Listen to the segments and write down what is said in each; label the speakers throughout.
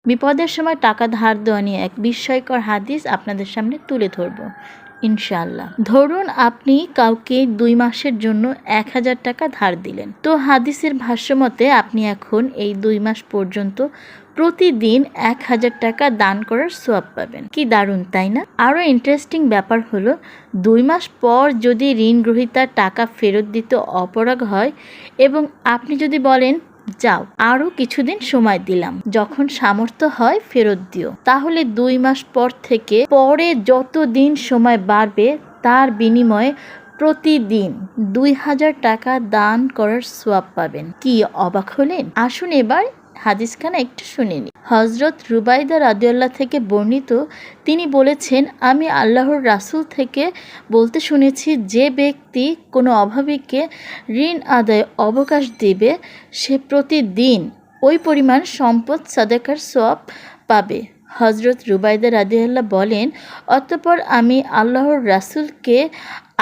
Speaker 1: বিপদের সময় টাকা ধার দেওয়া নিয়ে এক বিস্ময়কর হাদিস আপনাদের সামনে তুলে ধরব ইনশাআল্লাহ। ধরুন আপনি কাউকে 2 মাসের জন্য 1000 টাকা ধার দিলেন। তো হাদিসের ভাষ্যমতে আপনি এখন এই 2 মাস পর্যন্ত প্রতিদিন 1000 টাকা দান করার সওয়াব পাবেন। কি দারুণ, তাই না? আরও ইন্টারেস্টিং ব্যাপার হলো 2 মাস পর যদি ঋণ গ্রহীতার টাকা ফেরত দিতে অপারগ হয় এবং আপনি যদি বলেন যাও আরও কিছুদিন সময় দিলাম, যখন সামর্থ্য হয় ফেরত দিও, তাহলে 2 মাস পর থেকে পরে যত দিন সময় বাড়বে তার বিনিময়ে প্রতিদিন 2000 টাকা দান করার সওয়াব পাবেন। কি অবাক হলেন? আসুন এবার হাদিসখানা একটু শুনে নিই। হযরত রুবাইদা রাদিয়াল্লাহু থেকে বর্ণিত, তিনি বলেছেন, আমি আল্লাহর রাসূল থেকে বলতে শুনেছি, যে ব্যক্তি কোনো অভাবীকে ঋণ আদায়ে অবকাশ দিবে সে প্রতিদিন ওই পরিমাণ সম্পদ সাদাকার সওয়াব পাবে। হযরত রুবাইদা রাদিয়াল্লাহু বলেন, অতঃপর আমি আল্লাহর রাসূলকে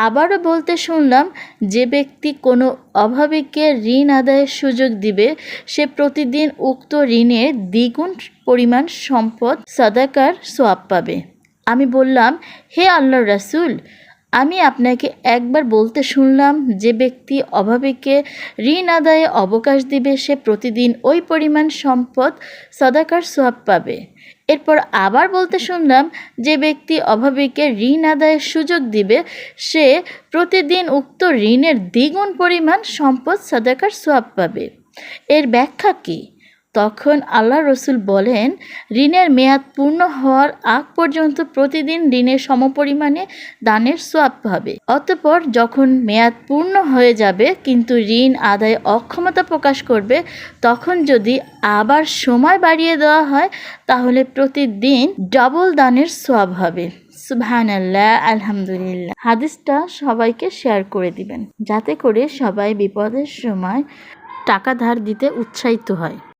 Speaker 1: আবারও বলতে শুনলাম, যে ব্যক্তি কোনো অভাবীকে ঋণ আদায়ের সুযোগ দিবে সে প্রতিদিন উক্ত ঋণের দ্বিগুণ পরিমাণ সম্পদ সাদাকার সওয়াব পাবে। আমি বললাম, হে আল্লাহর রাসূল, আমি আপনাকে একবার বলতে শুনলাম, যে ব্যক্তি অভাবীকে ঋণ আদায়ে অবকাশ দিবে সে প্রতিদিন ওই পরিমাণ সম্পদ সাদাকার সওয়াব পাবে। এরপর আবার বলতে শুনলাম, যে ব্যক্তি অভাবীকে ঋণ আদায়ের সুযোগ দিবে সে প্রতিদিন উক্ত ঋণের দ্বিগুণ পরিমাণ সম্পদ সাদাকার সওয়াব পাবে। এর ব্যাখ্যা কী? তখন আল্লাহ রসুল বলেন, ঋণের মেয়াদ পূর্ণ হওয়ার আগ পর্যন্ত প্রতিদিন ঋণের সমপরিমাণে দানের সওয়াব হবে। অতঃপর যখন মেয়াদ পূর্ণ হয়ে যাবে কিন্তু ঋণ আদায়ে অক্ষমতা প্রকাশ করবে, তখন যদি আবার সময় বাড়িয়ে দেওয়া হয় তাহলে প্রতিদিন ডাবল দানের সওয়াব হবে। সুবহানাল্লাহ, আলহামদুলিল্লাহ। হাদিসটা সবাইকে শেয়ার করে দিবেন, যাতে করে সবাই বিপদের সময় টাকা ধার দিতে উৎসাহিত হয়।